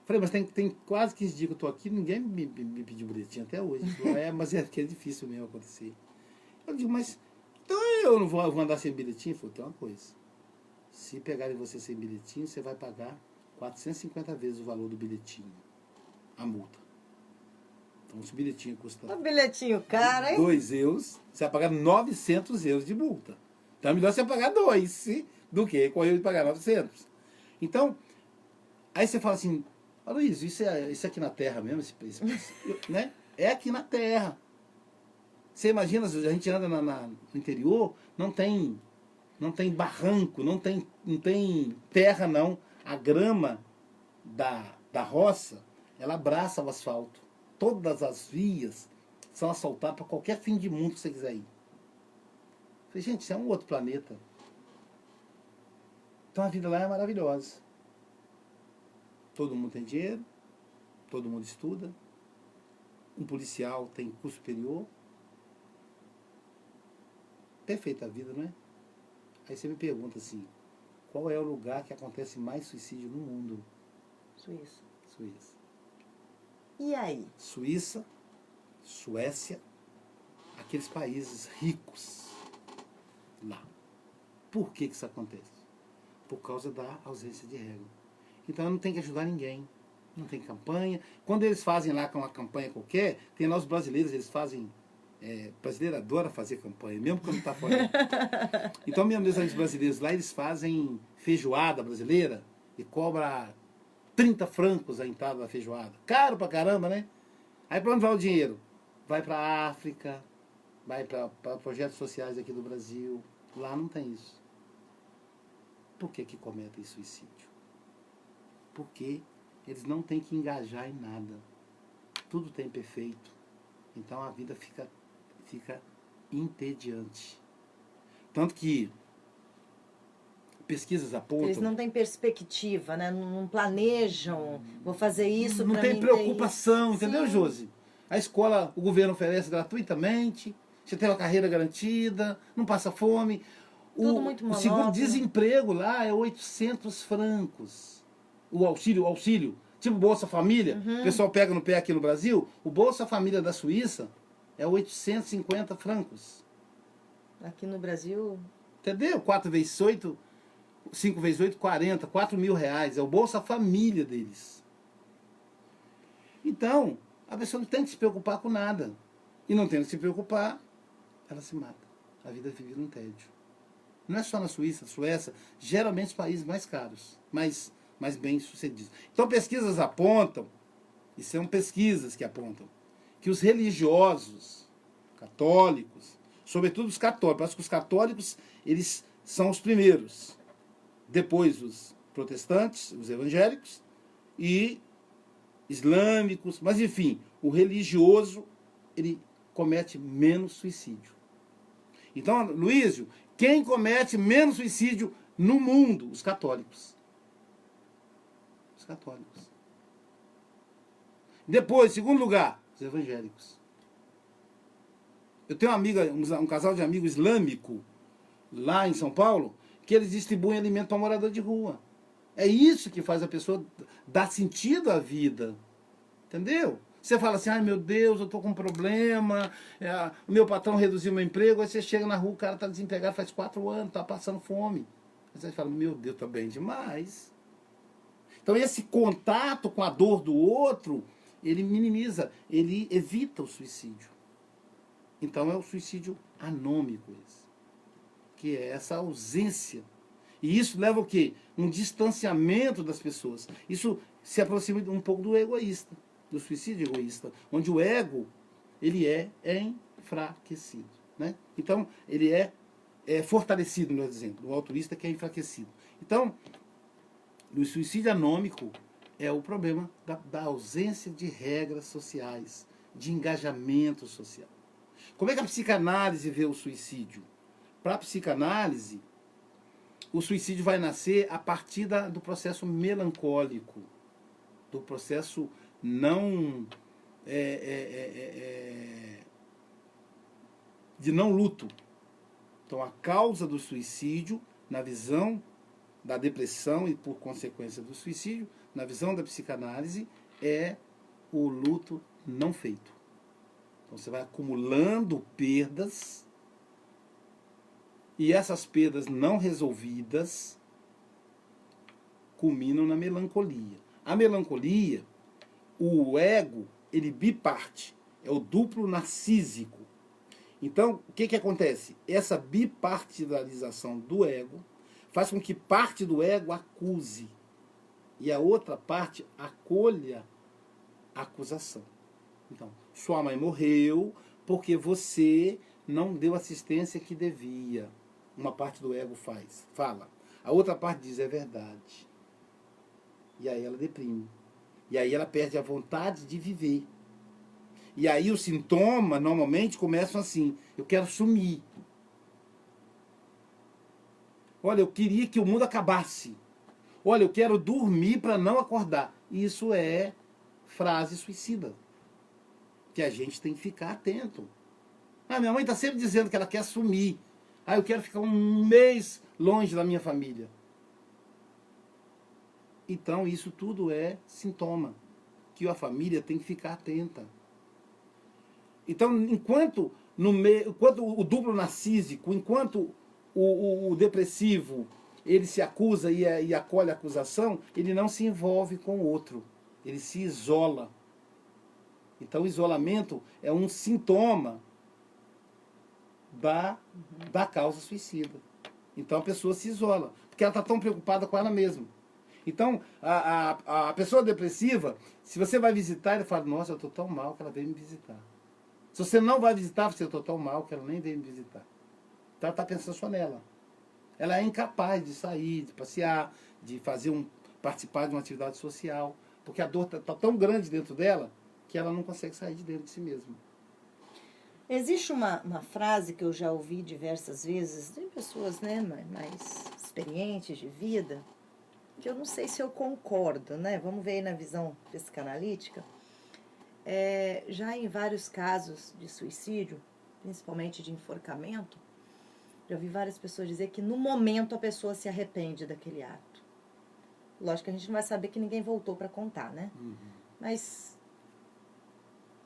Falei, mas tem quase 15 dias que eu estou aqui, ninguém me pediu bilhetinho até hoje. Ele falou, mas é que é difícil mesmo acontecer. Eu digo, mas então eu não vou andar sem bilhetinho? Ele falou, tem uma coisa. Se pegarem você sem bilhetinho, você vai pagar 450 vezes o valor do bilhetinho. A multa. Então, se o bilhetinho custa... O bilhetinho caro, hein? 2 euros, você vai pagar 900 euros de multa. Então, é melhor você pagar 2 do que correr de pagar 900. Então, aí você fala assim, Luiz, isso é aqui na Terra mesmo? Né? É aqui na Terra. Você imagina, a gente anda no interior, não tem barranco, não tem terra, não. A grama da roça, ela abraça o asfalto. Todas as vias são asfaltadas para qualquer fim de mundo que você quiser ir. Eu falei, gente, isso é um outro planeta. Então a vida lá é maravilhosa. Todo mundo tem dinheiro, todo mundo estuda, um policial tem curso superior. Perfeita a vida, não é? Aí você me pergunta assim, qual é o lugar que acontece mais suicídio no mundo? Suíça. Suíça. E aí? Suíça, Suécia, aqueles países ricos lá. Por que isso acontece? Por causa da ausência de regra. Então não tem que ajudar ninguém. Não tem campanha. Quando eles fazem lá com uma campanha qualquer, tem lá os brasileiros, eles fazem... brasileiro adora fazer campanha, mesmo quando está fora. Então, mesmo os brasileiros lá, eles fazem feijoada brasileira e cobra 30 francos a entrada da feijoada. Caro pra caramba, né? Aí para onde vai o dinheiro? Vai para a África, vai para projetos sociais aqui do Brasil. Lá não tem isso. Por que cometem suicídio? Porque eles não têm que engajar em nada. Tudo tem perfeito. Então a vida fica entediante. Tanto que pesquisas apontam... Eles não têm perspectiva, né? Não planejam, vou fazer isso para não tem mim preocupação, ter isso. entendeu, Sim. Josi? A escola, o governo oferece gratuitamente, você tem uma carreira garantida, não passa fome. Tudo muito o monótono. seguro-desemprego lá é 800 francos. O auxílio, tipo Bolsa Família, o pessoal pega no pé aqui no Brasil, o Bolsa Família da Suíça é 850 francos. Aqui no Brasil... Entendeu? 4 vezes 8, 5 vezes 8, 40, 4 mil reais. É o Bolsa Família deles. Então, a pessoa não tem que se preocupar com nada. E não tendo que se preocupar, ela se mata. A vida vive num tédio. Não é só na Suíça, na Suécia, geralmente os países mais caros, mais bem sucedidos. Então pesquisas apontam, e são pesquisas que apontam, que os religiosos, católicos, sobretudo os católicos, acho que os católicos, eles são os primeiros, depois os protestantes, os evangélicos, e islâmicos, mas enfim, o religioso, ele comete menos suicídio. Então, Luísio, quem comete menos suicídio no mundo? Os católicos. Os católicos. Depois, segundo lugar, os evangélicos. Eu tenho uma amiga, um casal de amigos islâmico, lá em São Paulo, que eles distribuem alimento para morador de rua. É isso que faz a pessoa dar sentido à vida. Entendeu? Você fala assim, ai meu Deus, eu estou com um problema, o meu patrão reduziu meu emprego, aí você chega na rua, o cara está desempregado faz 4 anos, está passando fome. Aí você fala, meu Deus, está bem demais. Então esse contato com a dor do outro, ele minimiza, ele evita o suicídio. Então é o suicídio anômico esse, que é essa ausência. E isso leva o quê? Um distanciamento das pessoas. Isso se aproxima um pouco do egoísta, do suicídio egoísta, onde o ego, ele é enfraquecido. Né? Então, ele é fortalecido, melhor dizendo, o altruísta que é enfraquecido. Então, o suicídio anômico é o problema da ausência de regras sociais, de engajamento social. Como é que a psicanálise vê o suicídio? Para a psicanálise, o suicídio vai nascer a partir do processo melancólico, do processo de não luto. Então, a causa do suicídio, na visão da depressão e, por consequência, do suicídio, na visão da psicanálise, é o luto não feito. Então, você vai acumulando perdas, e essas perdas não resolvidas culminam na melancolia. A melancolia, o ego, ele biparte, é o duplo narcísico. Então, o que acontece? Essa bipartidarização do ego faz com que parte do ego acuse e a outra parte acolha a acusação. Então, sua mãe morreu porque você não deu assistência que devia. Uma parte do ego fala. A outra parte diz, é verdade. E aí ela deprime. E aí ela perde a vontade de viver. E aí os sintomas, normalmente, começam assim. Eu quero sumir. Olha, eu queria que o mundo acabasse. Olha, eu quero dormir para não acordar. Isso é frase suicida. Que a gente tem que ficar atento. Ah, minha mãe está sempre dizendo que ela quer sumir. Ah, eu quero ficar um mês longe da minha família. Então, isso tudo é sintoma. Que a família tem que ficar atenta. Então, enquanto o duplo narcísico, enquanto o depressivo, ele se acusa e acolhe a acusação, ele não se envolve com o outro. Ele se isola. Então, o isolamento é um sintoma da causa suicida. Então, a pessoa se isola, porque ela está tão preocupada com ela mesma. Então, a pessoa depressiva, se você vai visitar, ele fala, nossa, eu estou tão mal que ela veio me visitar. Se você não vai visitar, você está tão mal que ela nem veio me visitar. Então, ela está pensando só nela. Ela é incapaz de sair, de passear, de participar de uma atividade social, porque a dor está tão grande dentro dela que ela não consegue sair de dentro de si mesma. Existe uma frase que eu já ouvi diversas vezes de pessoas, né, mais experientes de vida, que eu não sei se eu concordo, né? Vamos ver aí na visão psicanalítica. Já em vários casos de suicídio, principalmente de enforcamento, já ouvi várias pessoas dizer que no momento a pessoa se arrepende daquele ato. Lógico que a gente não vai saber que ninguém voltou para contar, né? Uhum. Mas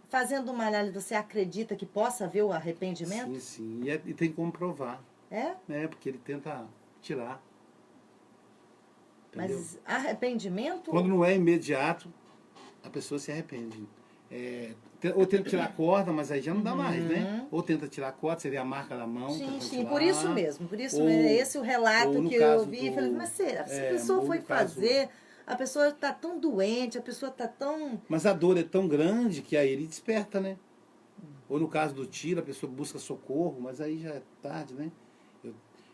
fazendo uma análise, você acredita que possa haver o arrependimento? Sim, sim. E tem como provar. É? Porque ele tenta tirar. Entendeu? Mas arrependimento? Quando não é imediato, a pessoa se arrepende. Ou tenta tirar a corda, mas aí já não dá mais, né? Ou tenta tirar a corda, você vê a marca da mão. Sim, sim, tirar, por isso mesmo. ou, esse o relato que eu ouvi. Do, Falei, mas será? Se a pessoa foi fazer, a pessoa está tão doente, a pessoa está tão... Mas a dor é tão grande que aí ele desperta, né? Ou no caso do tiro, a pessoa busca socorro, mas aí já é tarde, né?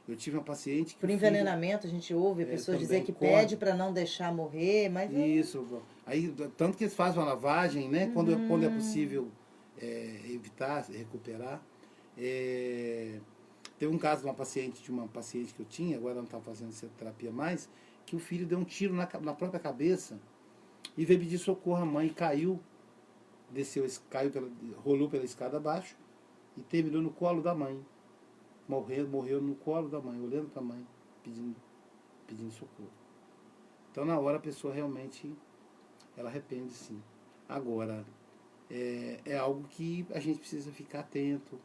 Eu tive uma paciente que... Por envenenamento, a gente ouve pessoas dizer que pede para não deixar morrer, mas... Isso. Aí, tanto que eles fazem uma lavagem, né? Quando é possível evitar, recuperar. Teve um caso de uma paciente que eu tinha, agora não está fazendo essa terapia mais, que o filho deu um tiro na própria cabeça e veio pedir socorro à mãe, caiu, rolou pela escada abaixo e terminou no colo da mãe. Morreu no colo da mãe, olhando para a mãe, pedindo socorro. Então, na hora, a pessoa realmente, ela arrepende, sim. Agora, é algo que a gente precisa ficar atento.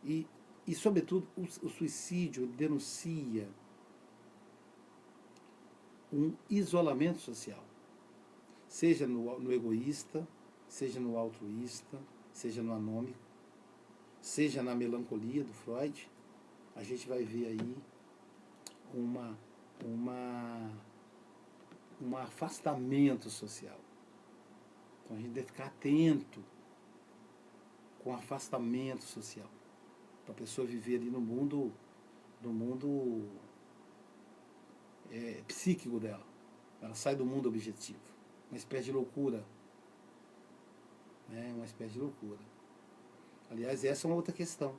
E sobretudo, o suicídio denuncia um isolamento social. Seja no egoísta, seja no altruísta, seja no anômico, seja na melancolia do Freud, a gente vai ver aí um afastamento social. Então a gente deve ficar atento com o afastamento social, para a pessoa viver ali no mundo psíquico dela. Ela sai do mundo objetivo. Uma espécie de loucura. Uma espécie de loucura. Aliás, essa é uma outra questão.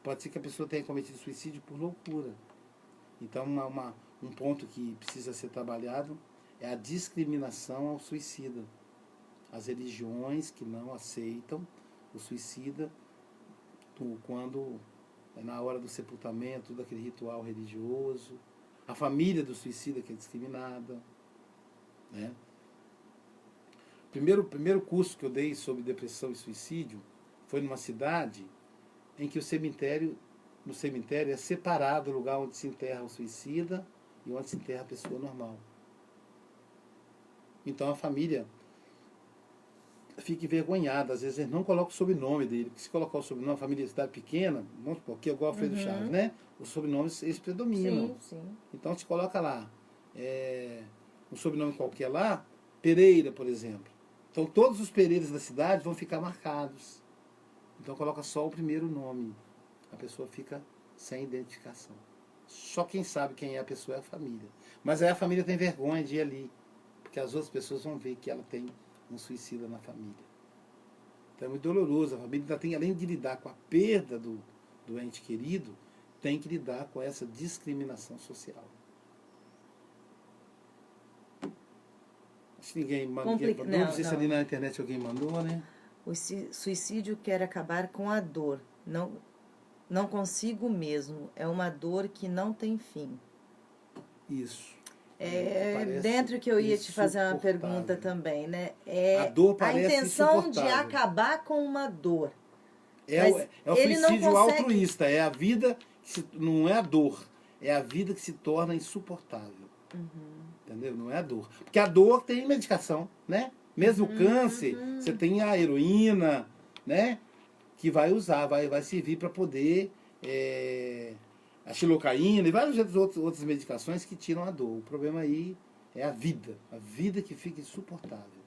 Pode ser que a pessoa tenha cometido suicídio por loucura. Então, um ponto que precisa ser trabalhado é a discriminação ao suicida. As religiões que não aceitam o suicida quando na hora do sepultamento, todo aquele ritual religioso. A família do suicida que é discriminada. Né? O primeiro curso que eu dei sobre depressão e suicídio foi numa cidade em que no cemitério é separado o lugar onde se enterra o suicida e onde se enterra a pessoa normal. Então a família fica envergonhada, às vezes eles não colocam o sobrenome dele, porque se colocar o sobrenome, a família de cidade pequena, vamos supor, que é igual Alfredo Chaves, né? Os sobrenomes, eles predominam. Sim, sim. Então se coloca lá, um sobrenome qualquer lá, Pereira, por exemplo. Então todos os Pereiras da cidade vão ficar marcados. Então coloca só o primeiro nome. A pessoa fica sem identificação. Só quem sabe quem é a pessoa é a família. Mas aí a família tem vergonha de ir ali, porque as outras pessoas vão ver que ela tem um suicida na família. Então é muito doloroso. A família ainda tem, além de lidar com a perda do ente querido, tem que lidar com essa discriminação social. Acho que ninguém mandou. Não sei se ali na internet alguém mandou, né? O suicídio quer acabar com a dor. Não consigo mesmo. É uma dor que não tem fim. Isso. Dentro que eu ia te fazer uma pergunta também, né? A dor parece a intenção de insuportável. acabar com uma dor. É o suicídio altruísta. É a vida que não é a dor. É a vida que se torna insuportável. Entendeu? Não é a dor. Porque a dor tem medicação, né? Mesmo o câncer, você tem a heroína, né? Que vai usar, vai servir para poder... a xilocaína e várias outras medicações que tiram a dor. O problema aí é a vida que fica insuportável.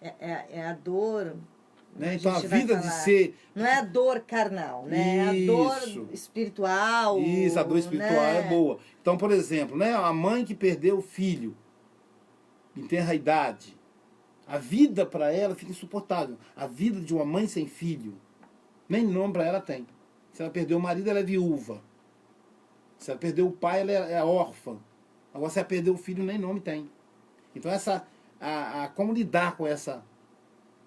É a dor... Né? Então a vida de ser... Não é a dor carnal, né? É a dor espiritual. Isso, a dor espiritual, né? É boa. Então, por exemplo, né? A mãe que perdeu o filho em tenra idade, a vida para ela fica insuportável. A vida de uma mãe sem filho, nem nome para ela tem. Se ela perdeu o marido, ela é viúva. Se ela perdeu o pai, ela é órfã. Agora, se ela perdeu o filho, nem nome tem. Então, como lidar com essa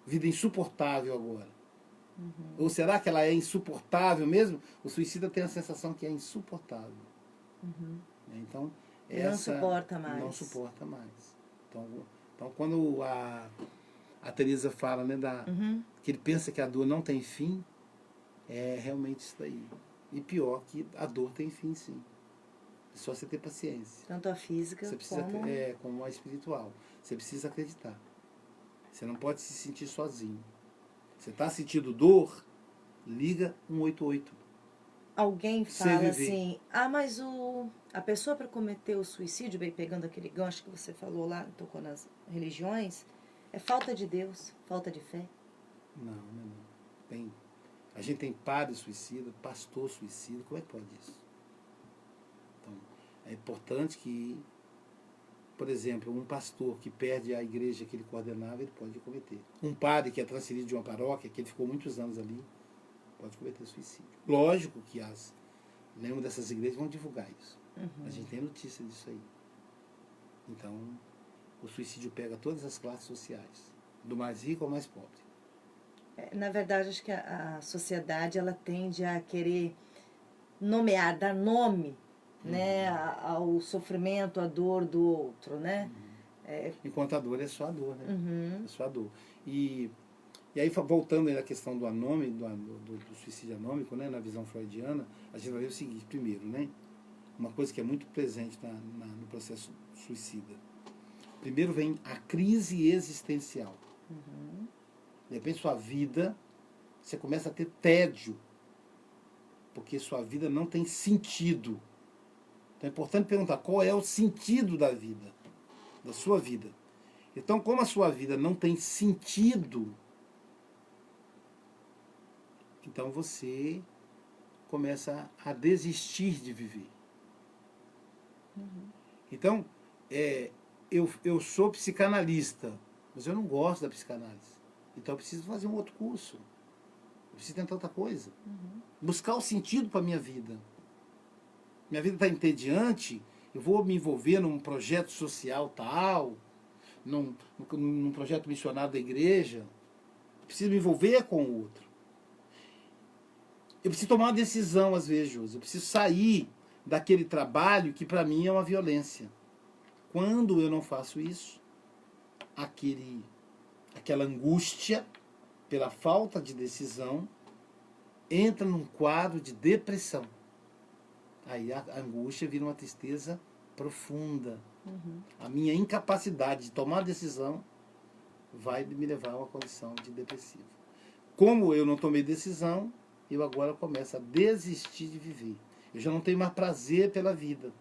vida insuportável agora? Ou será que ela é insuportável mesmo? O suicida tem a sensação que é insuportável. Então, não suporta mais. Não suporta mais. Então quando a Teresa fala, né, que ele pensa que a dor não tem fim, é realmente isso daí. E pior que a dor tem fim, sim. É só você ter paciência. Tanto a física como a espiritual. Você precisa acreditar. Você não pode se sentir sozinho. Você está sentindo dor? Liga 188. Alguém fala assim, mas a pessoa para cometer o suicídio, bem pegando aquele gancho que você falou lá, tocou nas religiões, é falta de Deus, falta de fé? Não. A gente tem padre suicida, pastor suicida, como é que pode isso? Então, é importante que, por exemplo, um pastor que perde a igreja que ele coordenava, ele pode cometer. Um padre que é transferido de uma paróquia, que ele ficou muitos anos ali, pode cometer suicídio. Lógico que nenhuma dessas igrejas vão divulgar isso. A gente tem notícia disso aí. Então, o suicídio pega todas as classes sociais, do mais rico ao mais pobre. Na verdade, acho que a sociedade ela tende a querer nomear, dar nome, né, ao sofrimento, à dor do outro, né? Enquanto a dor é só a dor, né? É só a dor. E aí, voltando aí à questão do suicídio anômico, né, na visão freudiana, a gente vai ver o seguinte, primeiro, né? Uma coisa que é muito presente no processo suicida. Primeiro vem a crise existencial. De repente, sua vida, você começa a ter tédio, porque sua vida não tem sentido. Então é importante perguntar qual é o sentido da vida, da sua vida. Então, como a sua vida não tem sentido, então você começa a desistir de viver. Então, eu sou psicanalista, mas eu não gosto da psicanálise. Então eu preciso fazer um outro curso. Eu preciso tentar outra coisa. Buscar o sentido para a minha vida. Minha vida está entediante, eu vou me envolver num projeto social tal, num projeto missionário da igreja. Eu preciso me envolver com o outro. Eu preciso tomar uma decisão, às vezes, José. Eu preciso sair daquele trabalho que, para mim, é uma violência. Quando eu não faço isso, aquela angústia, pela falta de decisão, entra num quadro de depressão. Aí a angústia vira uma tristeza profunda. A minha incapacidade de tomar decisão vai me levar a uma condição de depressivo. Como eu não tomei decisão, eu agora começo a desistir de viver. Eu já não tenho mais prazer pela vida.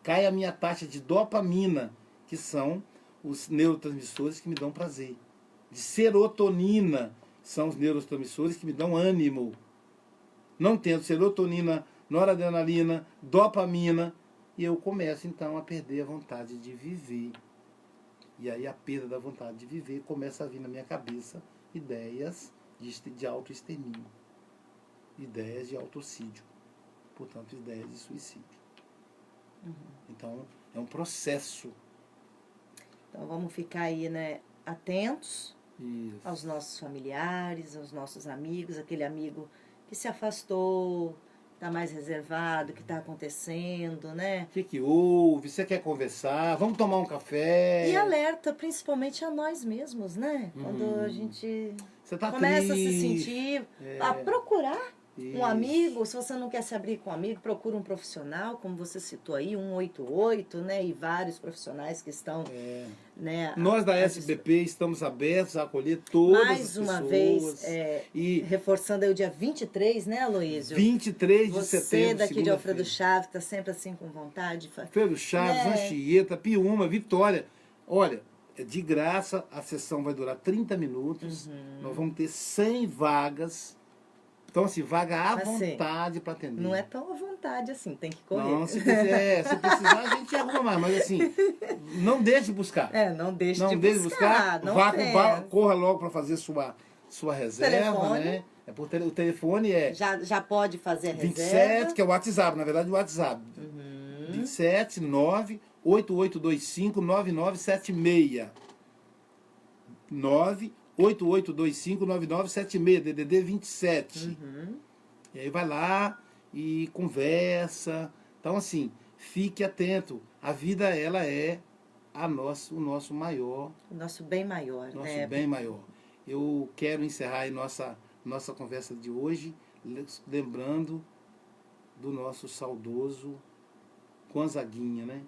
Cai a minha taxa de dopamina, que são os neurotransmissores que me dão prazer. De serotonina, são os neurotransmissores que me dão ânimo. Não tendo serotonina, noradrenalina, dopamina, E eu começo, então, a perder a vontade de viver. E aí a perda da vontade de viver começa a vir na minha cabeça ideias de autoextermínio, ideias de autocídio, portanto, ideias de suicídio. Então, é um processo. Então vamos ficar aí, né, atentos Isso. aos nossos familiares, aos nossos amigos, aquele amigo que se afastou, está mais reservado, o que está acontecendo, né? O que houve? Você quer conversar? Vamos tomar um café? E alerta principalmente a nós mesmos, né? Quando a gente Você tá começa a se triste. sentir, a procurar Isso. um amigo. Se você não quer se abrir com um amigo, procura um profissional, como você citou aí, 188, né? E vários profissionais que estão, né? Nós da SBP estamos abertos a acolher todas as mais pessoas. uma vez, E reforçando aí o dia 23, né, Aloísio? 23 de Você setembro, daqui de Alfredo segunda-feira. Chaves, está sempre assim com vontade. Alfredo Chaves, Né? Anchieta, Piúma, Vitória. Olha, é de graça, a sessão vai durar 30 minutos. Nós vamos ter 100 vagas. Então, assim, vaga à Assim, vontade para atender. Não é tão à vontade assim, tem que correr. Não, se precisar, a gente arruma mais. Mas assim, não deixe de buscar. Não deixe de deixe buscar. Não vá, pensa. corra logo para fazer sua reserva, Telefone. né? O telefone é Já pode fazer a 27, reserva. que é o WhatsApp, na verdade o WhatsApp. 27 9 8825 9976. 98825 9976, DDD 27. E aí vai lá e conversa. Então, assim, fique atento. A vida, ela é o nosso maior, O nosso bem maior, nosso né? bem maior. Eu quero encerrar aí nossa conversa de hoje lembrando do nosso saudoso Gonzaguinha, né?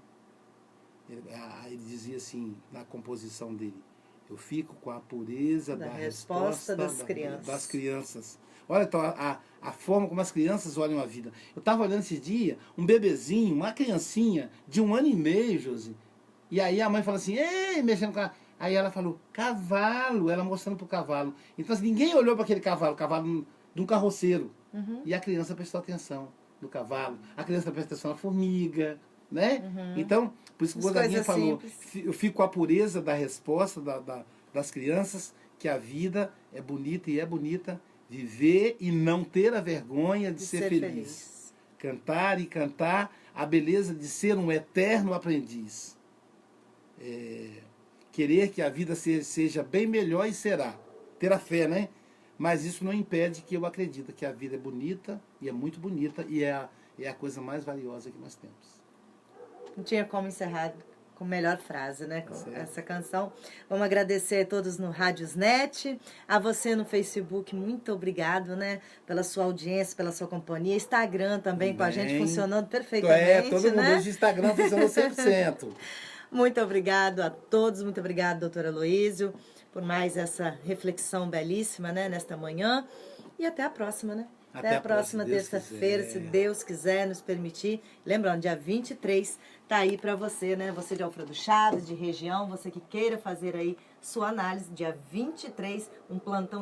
Ele dizia assim, na composição dele: eu fico com a pureza da resposta das crianças. Olha, então, a forma como as crianças olham a vida. Eu estava olhando esse dia, um bebezinho, uma criancinha de 1 ano e meio, Josi. E aí a mãe falou assim, ei, mexendo com a... Aí ela falou, cavalo, ela mostrando pro cavalo. Então, assim, ninguém olhou para aquele cavalo de um carroceiro. E a criança prestou atenção no cavalo. A criança prestou atenção na formiga, né? Então, por isso que o Gonzaguinha falou, eu fico com a pureza da resposta das crianças, que a vida é bonita e é bonita viver e não ter a vergonha de ser feliz. Cantar e cantar a beleza de ser um eterno aprendiz. Querer que a vida seja bem melhor e será. Ter a fé, né? Mas isso não impede que eu acredite que a vida é bonita e é muito bonita e é a coisa mais valiosa que nós temos. Não tinha como encerrar com melhor frase, né? Com essa canção. Vamos agradecer a todos no Rádiosnet, a você no Facebook, muito obrigado, né? Pela sua audiência, pela sua companhia. Instagram também com a gente funcionando perfeitamente, todo mundo né? hoje Instagram funcionou 100%. Muito obrigado a todos, muito obrigado, doutor Aloísio, por mais essa reflexão belíssima, né? Nesta manhã. E até a próxima, né? Até a próxima terça-feira, se Deus quiser nos permitir. Lembrando, dia 23 tá aí para você, né? Você de Alfredo Chaves, de região, você que queira fazer aí sua análise, dia 23, um plantão